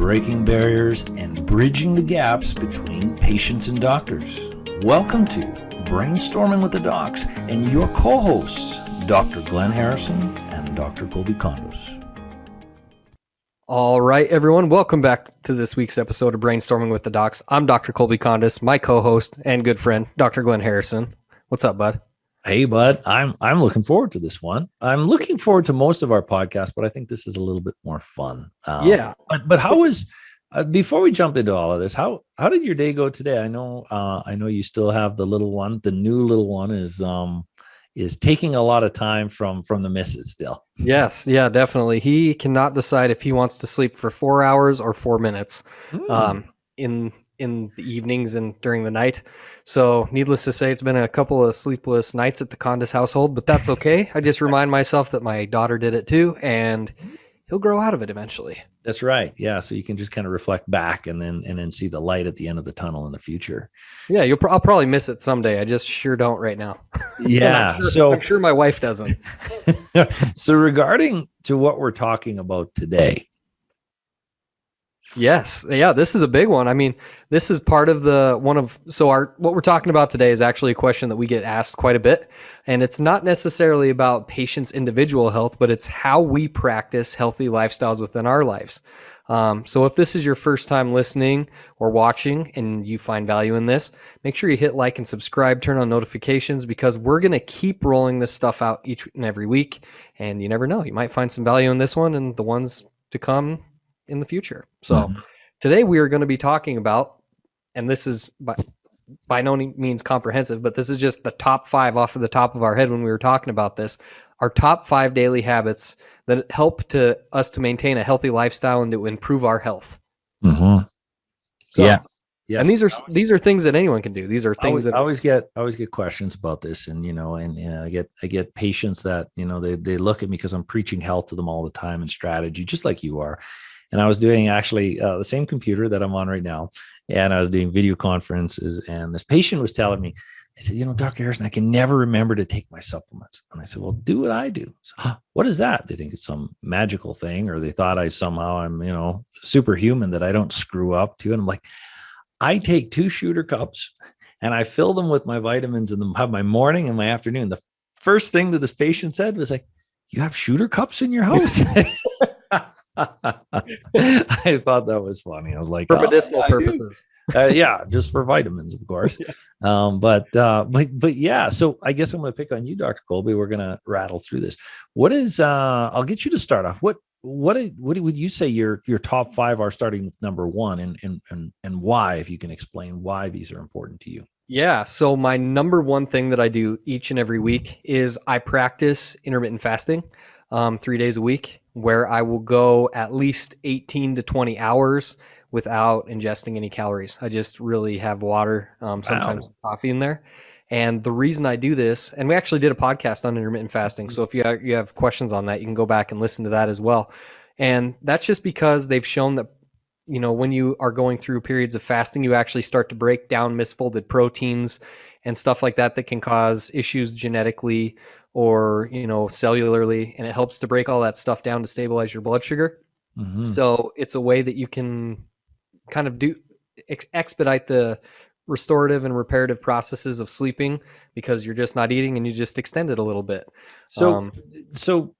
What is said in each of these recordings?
breaking barriers and bridging the gaps between patients and doctors. Welcome to Brainstorming with the Docs and your co-hosts, Dr. Glenn Harrison and Dr. Kolby Condos. All right, everyone. Welcome back to this week's episode of Brainstorming with the Docs. I'm Dr. Kolby Condos, my co-host and good friend, Dr. Glenn Harrison. What's up, bud? Hey, bud. I'm looking forward to this one. I'm looking forward to most of our podcasts, but I think this is a little bit more fun. Yeah. But how was before we jump into all of this? How did your day go today? I know you still have the little one. The new little one is taking a lot of time from the missus still. Yes. Yeah, definitely. He cannot decide if he wants to sleep for 4 hours or 4 minutes in the evenings and during the night. So needless to say, it's been a couple of sleepless nights at the Condos household, but that's okay. I just remind myself that my daughter did it too, and he'll grow out of it eventually. That's right. Yeah. So you can just kind of reflect back and then see the light at the end of the tunnel in the future. Yeah. I'll probably miss it someday. I just sure don't right now. Yeah. I'm sure my wife doesn't. So regarding to what we're talking about today. Yes. Yeah. This is a big one. I mean, this is part of what we're talking about today is actually a question that we get asked quite a bit. And it's not necessarily about patients' individual health, but it's how we practice healthy lifestyles within our lives. So if this is your first time listening or watching and you find value in this, make sure you hit like and subscribe, turn on notifications, because we're going to keep rolling this stuff out each and every week. And you never know, you might find some value in this one and the ones to come in the future. So today we are going to be talking about, and this is by no means comprehensive, but this is just the top 5 off of the top of our head when we were talking about this, our top 5 daily habits that help us to maintain a healthy lifestyle and to improve our health. Mm-hmm. So, yes. And these are things that anyone can do. These are things I always get questions about this, and I get patients that they look at me because I'm preaching health to them all the time and strategy, just like you are. And I was doing actually the same computer that I'm on right now. And I was doing video conferences. And this patient was telling me, they said, Dr. Harrison, I can never remember to take my supplements. And I said, well, do what I do. So, what is that? They think it's some magical thing, or they thought I'm superhuman that I don't screw up too. And I'm like, I take 2 shooter cups and I fill them with my vitamins and have my morning and my afternoon. The first thing that this patient said was like, you have shooter cups in your house? I thought that was funny. I was like, for medicinal purposes. Yeah, just for vitamins, of course. But yeah. So I guess I'm going to pick on you, Dr. Kolby. We're going to rattle through this. What is? I'll get you to start off. What would you say your top 5 are, starting with number 1, and why? If you can explain why these are important to you. Yeah. So my number 1 thing that I do each and every week is I practice intermittent fasting 3 days a week, where I will go at least 18 to 20 hours without ingesting any calories. I just really have water, sometimes coffee in there. And the reason I do this, and we actually did a podcast on intermittent fasting. So if you have questions on that, you can go back and listen to that as well. And that's just because they've shown that, when you are going through periods of fasting, you actually start to break down misfolded proteins and stuff like that can cause issues genetically or, cellularly, and it helps to break all that stuff down to stabilize your blood sugar. Mm-hmm. So it's a way that you can kind of expedite the restorative and reparative processes of sleeping, because you're just not eating and you just extend it a little bit. So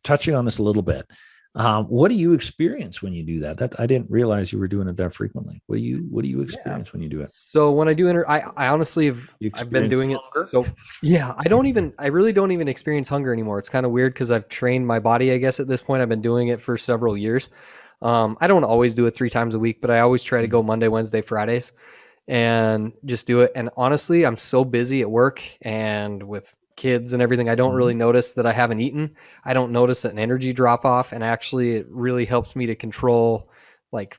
touching on this a little bit, what do you experience when you do that? I didn't realize you were doing it that frequently. What do you experience when you do it? So when I do I honestly I've been doing hunger? It. So yeah, I really don't even experience hunger anymore. It's kind of weird because I've trained my body, I guess, at this point. I've been doing it for several years. I don't always do it 3 times a week, but I always try to go Monday, Wednesday, Fridays and just do it. And honestly, I'm so busy at work and with kids and everything, I don't really notice that I haven't eaten. I don't notice an energy drop off, and actually it really helps me to control like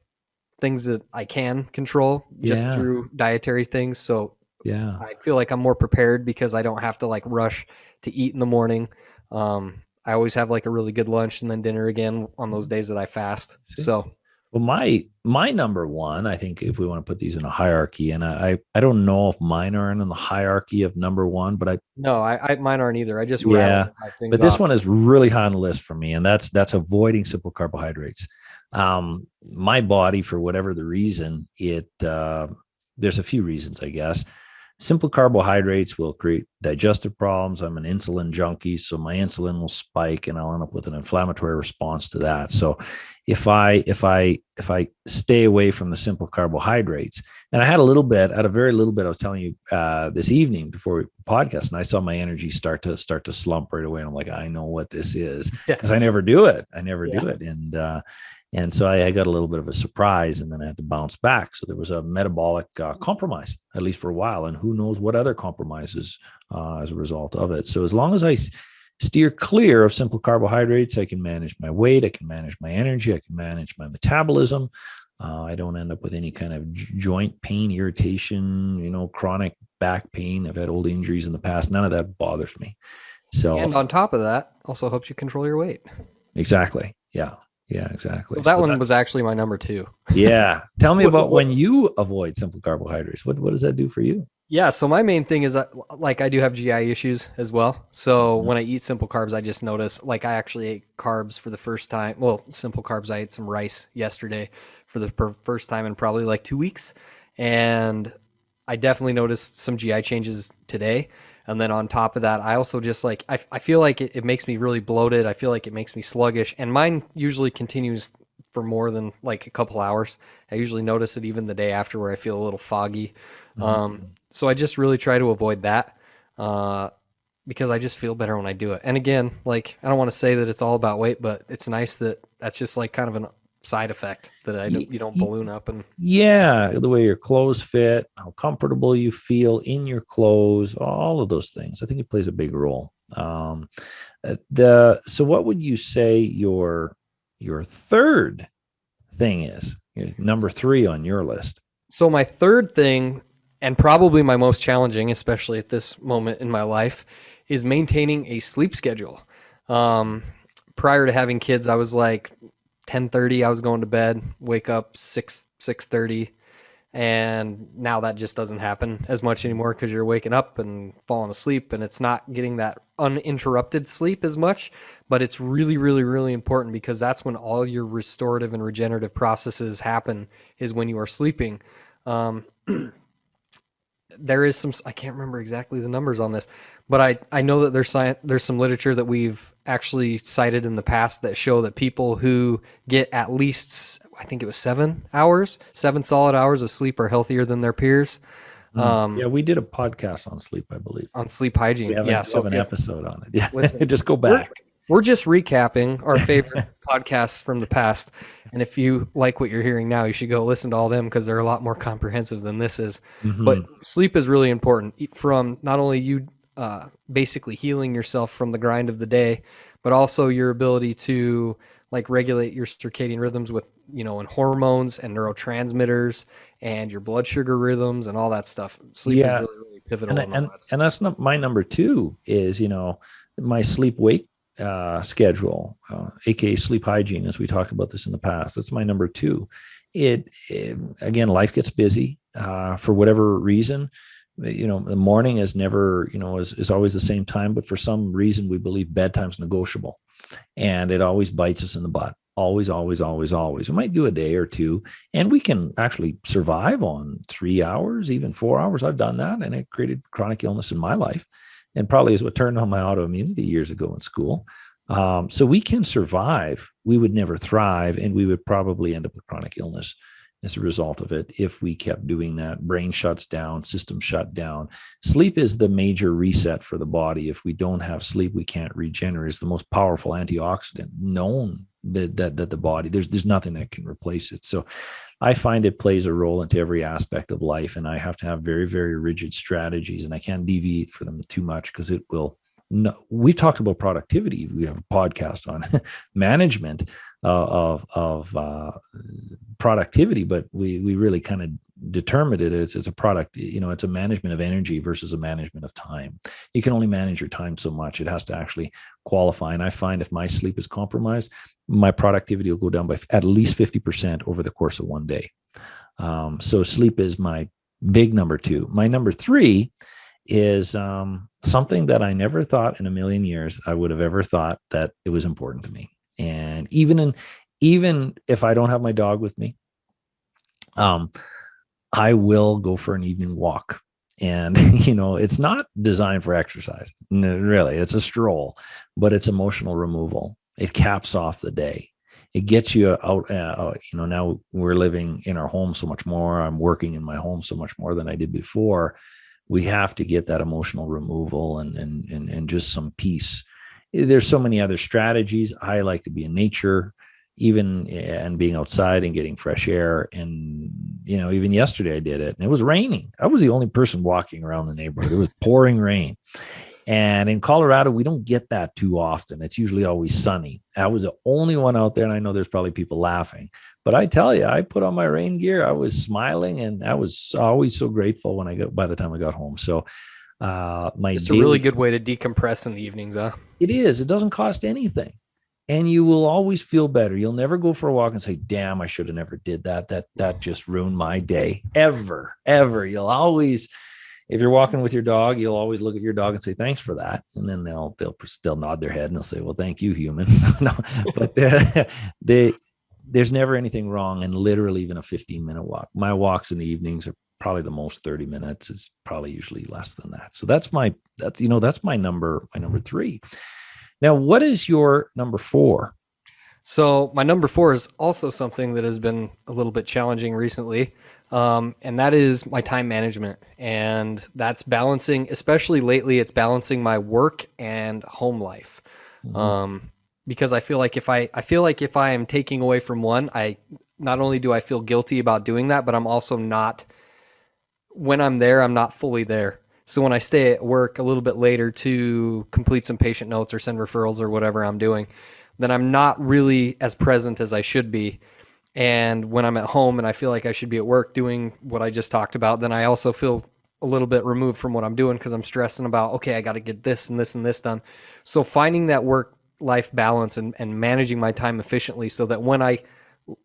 things that I can control just through dietary things. So yeah, I feel like I'm more prepared because I don't have to like rush to eat in the morning. I always have like a really good lunch and then dinner again on those days that I fast. So well, my number 1, I think, if we want to put these in a hierarchy, and I don't know if mine are in the hierarchy of number 1, but mine aren't either. I just but this one is really high on the list for me, and that's avoiding simple carbohydrates. My body, for whatever the reason, there's a few reasons, I guess. Simple carbohydrates will create digestive problems. I'm an insulin junkie, so my insulin will spike, and I'll end up with an inflammatory response to that. So, if I stay away from the simple carbohydrates, and I had a very little bit. I was telling you this evening before we podcast, and I saw my energy start to slump right away. And I'm like, I know what this is, because I never do it. Do it, and so I got a little bit of a surprise, and then I had to bounce back. So there was a metabolic compromise, at least for a while, and who knows what other compromises as a result of it. So as long as I steer clear of simple carbohydrates, I can manage my weight, I can manage my energy, I can manage my metabolism. I don't end up with any kind of joint pain, irritation, chronic back pain. I've had old injuries in the past. None of that bothers me. So, and on top of that, also helps you control your weight. Exactly. Yeah. Yeah, exactly. Well, that one was actually my number 2. Yeah. Tell me about when you avoid simple carbohydrates. What does that do for you? Yeah. So my main thing is I do have GI issues as well. So when I eat simple carbs, I just notice I actually ate carbs for the first time. Well, simple carbs. I ate some rice yesterday for the first time in probably 2 weeks. And I definitely noticed some GI changes today. And then on top of that, I also just I feel like it makes me really bloated. I feel like it makes me sluggish. And mine usually continues for more than a couple hours. I usually notice it even the day after, where I feel a little foggy. So I just really try to avoid that because I just feel better when I do it. And again, I don't want to say that it's all about weight, but it's nice that that's just kind of an side effect that you don't balloon up. And the way your clothes fit, how comfortable you feel in your clothes, all of those things, I think it plays a big role. So what would you say your third thing is, number 3 on your list? So my third thing, and probably my most challenging, especially at this moment in my life, is maintaining a sleep schedule. Prior to having kids, I was 10:30, I was going to bed, wake up 6:30, and now that just doesn't happen as much anymore because you're waking up and falling asleep, and it's not getting that uninterrupted sleep as much. But it's really, really, really important, because that's when all your restorative and regenerative processes happen, is when you are sleeping. There is I can't remember exactly the numbers on this, but I know that there's some literature that we've actually cited in the past that show that people who get at least, I think it was 7 solid hours of sleep, are healthier than their peers. We did a podcast on sleep, I believe. On sleep hygiene. We have an episode on it. Yeah. Listen, just go back. We're just recapping our favorite podcasts from the past. And if you like what you're hearing now, you should go listen to all them, because they're a lot more comprehensive than this is. But sleep is really important, from not only you basically healing yourself from the grind of the day, but also your ability to regulate your circadian rhythms with, and hormones and neurotransmitters and your blood sugar rhythms and all that stuff. Sleep is really, really pivotal. And that's not my number 2 is, my sleep wake schedule, aka sleep hygiene, as we talked about this in the past. That's my number 2. It again, life gets busy for whatever reason. The morning is never, is always the same time, but for some reason we believe bedtime's negotiable, and it always bites us in the butt. Always, always, always, always. We might do a day or two, and we can actually survive on 3 hours, even 4 hours. I've done that, and it created chronic illness in my life, and probably is what turned on my autoimmunity years ago in school. So we can survive. We would never thrive, and we would probably end up with chronic illness as a result of it if we kept doing that. Brain shuts down, system shut down. Sleep is the major reset for the body. If we don't have sleep, we can't regenerate. It's the most powerful antioxidant known that the body, there's nothing that can replace it. So I find it plays a role into every aspect of life, and I have to have very, very rigid strategies, and I can't deviate for them too much, because it will. No, we've talked about productivity. We have a podcast on management of productivity, but we really kind of determined it as it's a product. It's a management of energy versus a management of time. You can only manage your time so much. It has to actually qualify. And I find if my sleep is compromised, my productivity will go down by at least 50% over the course of one day. So sleep is my big number 2. My number 3 is something that I never thought in a million years I would have ever thought that it was important to me. And even even if I don't have my dog with me, um, I will go for an evening walk. And, it's not designed for exercise. No, really, it's a stroll, but it's emotional removal. It caps off the day. It gets you out. Now we're living in our home so much more. I'm working in my home so much more than I did before. We have to get that emotional removal and just some peace. There's so many other strategies. I like to be in nature, even and being outside and getting fresh air. And even yesterday I did it, and it was raining. I was the only person walking around the neighborhood. It was pouring rain. And in Colorado, we don't get that too often. It's usually always sunny. I was the only one out there, and I know there's probably people laughing, but I tell you, I put on my rain gear. I was smiling, and I was always so grateful by the time I got home. So It's a really good way to decompress in the evenings, huh? It is. It doesn't cost anything. And you will always feel better. You'll never go for a walk and say, damn, I should have never did that. That just ruined my day. Ever. You'll always, if you're walking with your dog, you'll always look at your dog and say, thanks for that. And then they'll still nod their head and they'll say, well, thank you, human. No, but there's never anything wrong. And literally even a 15-minute walk. My walks in the evenings are probably the most 30 minutes. It's probably usually less than that. So that's my number 3. Now, what is your number 4? So my number 4 is also something that has been a little bit challenging recently. And that is my time management. And that's balancing, especially lately, it's balancing my work and home life. Mm-hmm. Because I feel like if I am taking away from one, not only do I feel guilty about doing that, but I'm also not, when I'm there, I'm not fully there. So when I stay at work a little bit later to complete some patient notes or send referrals or whatever I'm doing, then I'm not really as present as I should be. And when I'm at home and I feel like I should be at work doing what I just talked about, then I also feel a little bit removed from what I'm doing because I'm stressing about, okay, I got to get this and this and this done. So finding that work-life balance and managing my time efficiently so that when I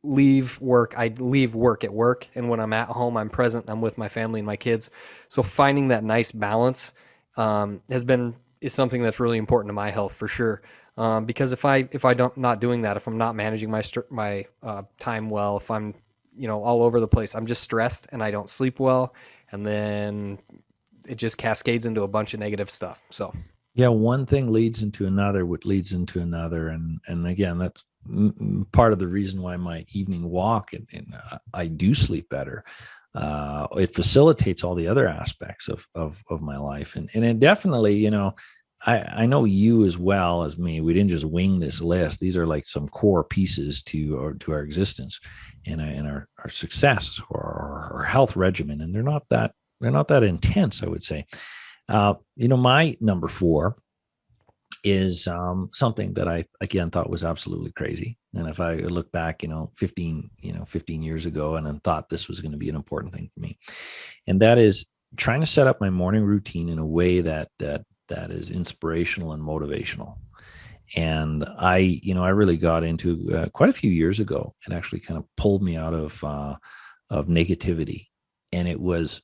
leave work at work, and when I'm at home, I'm present, I'm with my family and my kids. So finding that nice balance is something that's really important to my health for sure. Because if I don't not doing that, if I'm not managing my time well, if I'm all over the place, I'm just stressed and I don't sleep well, and then it just cascades into a bunch of negative stuff. So yeah, one thing leads into another, which leads into another, and again, that's part of the reason why my evening walk and I do sleep better. It facilitates all the other aspects of my life, and it definitely, I know you as well as me. We didn't just wing this list. These are like some core pieces to our existence and our success or our health regimen, and they're not that intense, I would say. My number 4 is something that I again thought was absolutely crazy. And if I look back, 15 years ago, and then thought this was going to be an important thing for me, and that is trying to set up my morning routine in a way that is inspirational and motivational. And I really got into quite a few years ago. It actually kind of pulled me out of negativity, and it was,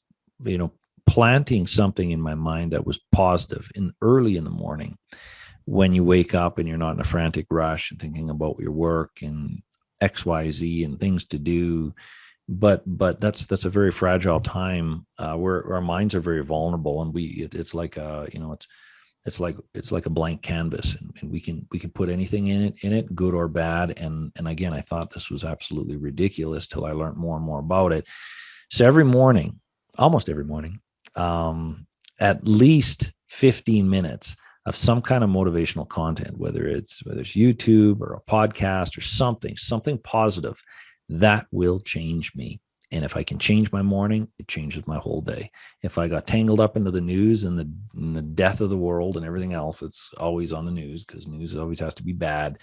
planting something in my mind that was positive early in the morning, when you wake up and you're not in a frantic rush and thinking about your work and XYZ and things to do. But that's a very fragile time where our minds are very vulnerable, and it's like it's like a blank canvas, and we can put anything in it, good or bad. And again, I thought this was absolutely ridiculous till I learned more and more about it. So almost every morning, at least 15 minutes of some kind of motivational content, whether it's YouTube or a podcast or something positive that will change me. And if I can change my morning, it changes my whole day. If I got tangled up into the news and the death of the world and everything else that's always on the news, because news always has to be bad,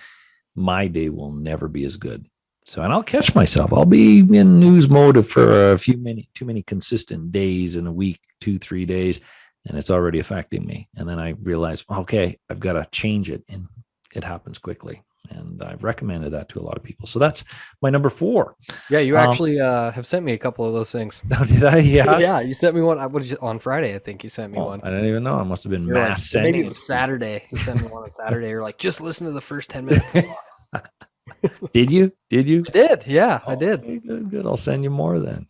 my day will never be as good. So, and I'll catch myself. I'll be in news mode for too many consistent days in a week, 2-3 days, and it's already affecting me. And then I realize, okay, I've got to change it, and it happens quickly. And I've recommended that to a lot of people. So that's my number 4. Yeah, you actually have sent me a couple of those things. Oh, did I? Yeah. Yeah, you sent me one. On Friday, I think you sent me one. I didn't even know. I must have been sending. Maybe it was Saturday. You sent me one on Saturday. You're like, just listen to the first 10 minutes. Awesome. Did you? Did you? I did. Yeah, I Oh, did. okay, good, good. I'll send you more then.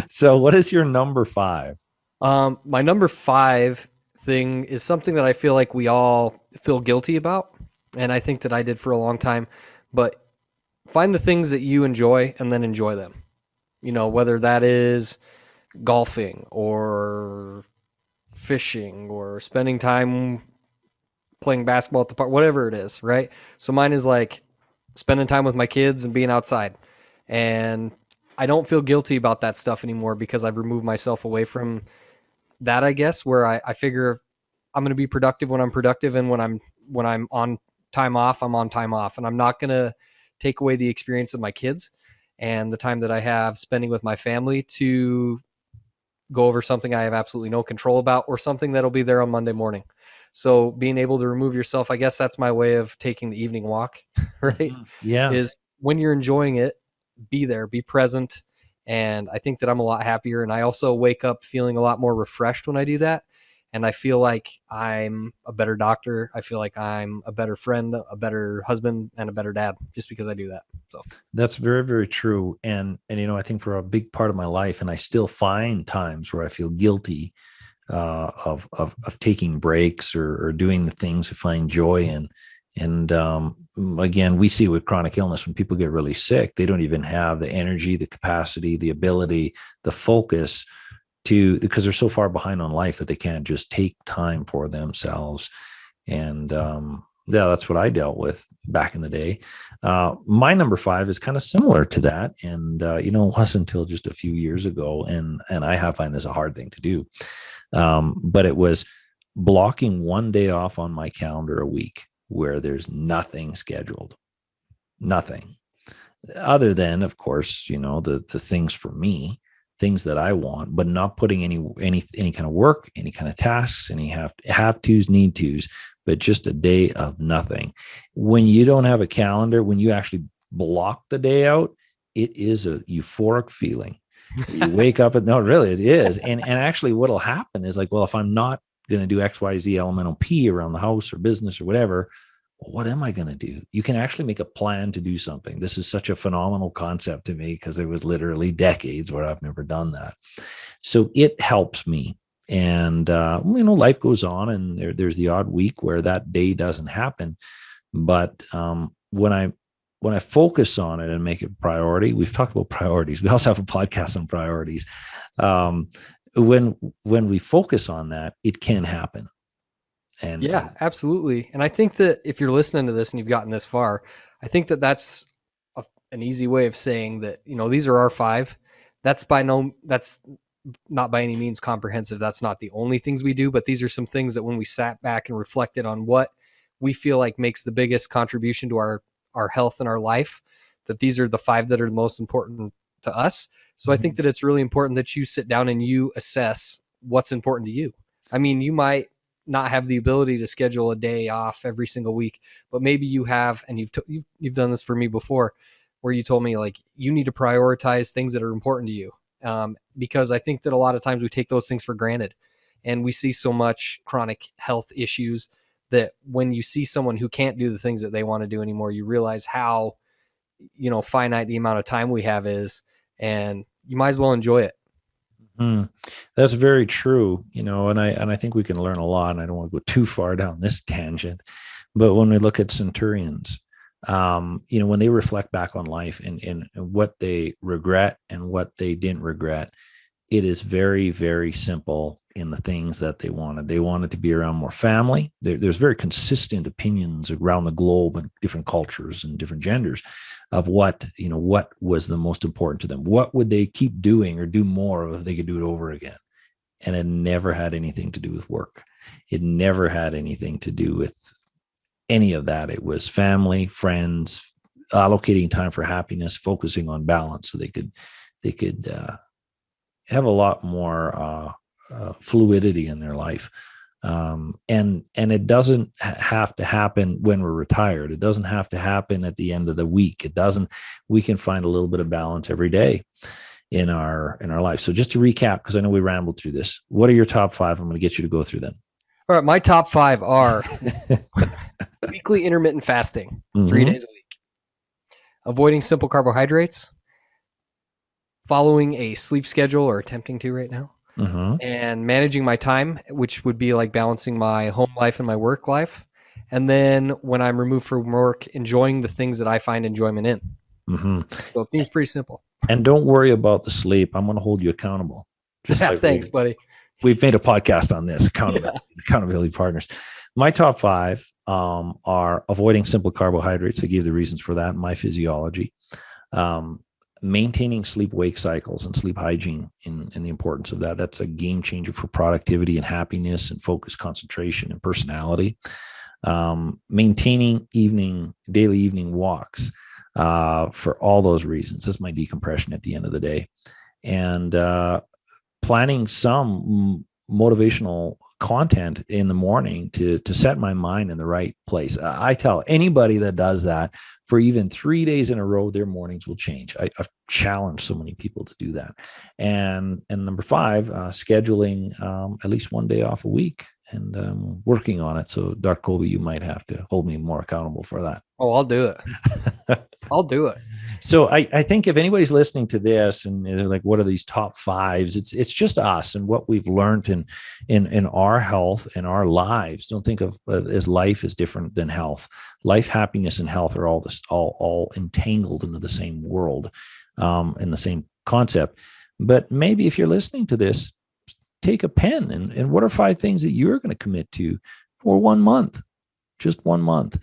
So what is your number 5? My number 5 thing is something that I feel like we all feel guilty about. And I think that I did for a long time. But find the things that you enjoy and then enjoy them. Whether that is golfing or fishing or spending time playing basketball at the park, whatever it is, right? So mine is like spending time with my kids and being outside. And I don't feel guilty about that stuff anymore because I've removed myself away from that, I guess, where I figure I'm going to be productive when I'm productive, and when I'm on time off, I'm on time off, and I'm not going to take away the experience of my kids and the time that I have spending with my family to go over something I have absolutely no control about or something that'll be there on Monday morning. So being able to remove yourself, I guess that's my way of taking the evening walk, right? Mm-hmm. Yeah. Is when you're enjoying it, be there, be present. And I think that I'm a lot happier. And I also wake up feeling a lot more refreshed when I do that. And I feel like I'm a better doctor. I feel like I'm a better friend, a better husband, and a better dad just because I do that. So That's very, very true. And I think for a big part of my life, and I still find times where I feel guilty of taking breaks or doing the things I find joy in. And again, we see with chronic illness, when people get really sick, they don't even have the energy, the capacity, the ability, the focus because they're so far behind on life that they can't just take time for themselves. And yeah, that's what I dealt with back in the day. My number 5 is kind of similar to that. And, it wasn't until just a few years ago. And I find this a hard thing to do. But it was blocking one day off on my calendar a week where there's nothing scheduled, nothing other than, of course, the things for me, things that I want, but not putting any kind of work, any kind of tasks, any have tos, need tos, but just a day of nothing. When you don't have a calendar, when you actually block the day out, it is a euphoric feeling. You wake up no, really, it is. And actually what'll happen is like, well, if I'm not going to do XYZ elemental P around the house or business or whatever, what am I going to do? You can actually make a plan to do something. This is such a phenomenal concept to me because it was literally decades where I've never done that. So it helps me. And, life goes on, and there's the odd week where that day doesn't happen. But when I focus on it and make it a priority, we've talked about priorities. We also have a podcast on priorities. When we focus on that, it can happen. And yeah, absolutely. And I think that if you're listening to this and you've gotten this far, I think that that's an easy way of saying that, these are our 5. That's not by any means comprehensive. That's not the only things we do, but these are some things that when we sat back and reflected on what we feel like makes the biggest contribution to our health and our life, that these are the 5 that are the most important to us. So I think that it's really important that you sit down and you assess what's important to you. I mean, you might not have the ability to schedule a day off every single week, but maybe you have, and you've done this for me before, where you told me like you need to prioritize things that are important to you. Because I think that a lot of times we take those things for granted, and we see so much chronic health issues that when you see someone who can't do the things that they want to do anymore, you realize how, finite the amount of time we have is, and you might as well enjoy it. That's very true. And I think we can learn a lot, and I don't want to go too far down this tangent, but when we look at centurions, when they reflect back on life and what they regret and what they didn't regret, it is very, very simple in the things that they wanted. They wanted to be around more family. There's very consistent opinions around the globe and different cultures and different genders of what was the most important to them. What would they keep doing or do more of if they could do it over again? And it never had anything to do with work. It never had anything to do with any of that. It was family, friends, allocating time for happiness, focusing on balance, so they could have a lot more fluidity in their life. And it doesn't have to happen when we're retired. It doesn't have to happen at the end of the week. We can find a little bit of balance every day in our life. So just to recap, because I know we rambled through this, what are your top 5? I'm going to get you to go through them. All right. My top 5 are weekly intermittent fasting, 3 days a week. avoiding simple carbohydrates, following a sleep schedule or attempting to right now, Mm-hmm. and managing my time, which would be like balancing my home life and my work life. And then when I'm removed from work, enjoying the things that I find enjoyment in. Mm-hmm. So it seems pretty simple. And don't worry about the sleep. I'm going to hold you accountable. Just like Thanks, buddy. we've made a podcast on this Yeah. accountability partners. My top five are avoiding simple carbohydrates. I gave the reasons for that. My physiology, maintaining sleep wake cycles and sleep hygiene and the importance of that. That's a game changer for productivity and happiness and focus, concentration, and personality. Maintaining daily evening walks for all those reasons. That's my decompression at the end of the day. And planning some motivational content in the morning to set my mind in the right place. I tell anybody that does that for even 3 days in a row, their mornings will change. I've challenged so many people to do that. And number five, scheduling at least one day off a week and working on it. So Dr. Kolby, you might have to hold me more accountable for that. Oh, I'll do it. I'll do it. So I think if anybody's listening to this and they're like, what are these top fives? It's just us and what we've learned in our health and our lives. Don't think of as life is different than health. Life, happiness, and health are all entangled into the same world, in the same concept. But maybe if you're listening to this, take a pen and what are five things that you're going to commit to for 1 month, just 1 month.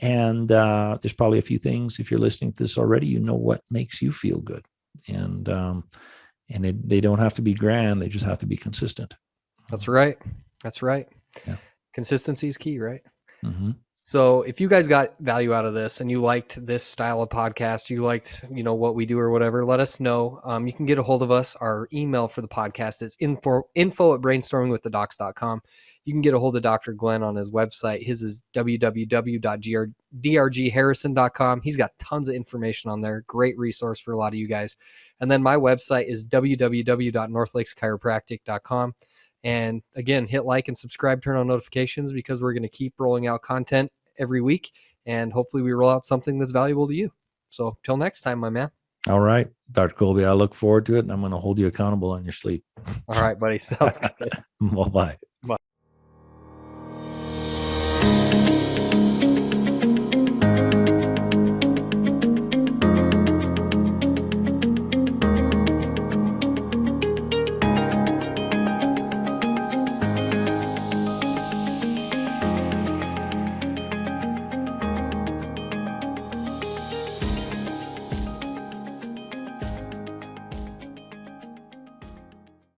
And there's probably a few things, if you're listening to this already, you know what makes you feel good. And they don't have to be grand. They just have to be consistent. That's right. That's right. Yeah. Consistency is key, right? Mm-hmm. So if you guys got value out of this and you liked this style of podcast, you liked, what we do or whatever, let us know. You can get a hold of us. Our email for the podcast is info@brainstormingwiththedocs.com. You can get a hold of Dr. Glenn on his website. His is www.drgharrison.com. He's got tons of information on there. Great resource for a lot of you guys. And then my website is www.northlakeschiropractic.com. And again, hit like and subscribe, turn on notifications because we're going to keep rolling out content every week. And hopefully we roll out something that's valuable to you. So till next time, my man. All right, Dr. Kolby, I look forward to it. And I'm going to hold you accountable on your sleep. All right, buddy. Sounds good. Bye-bye.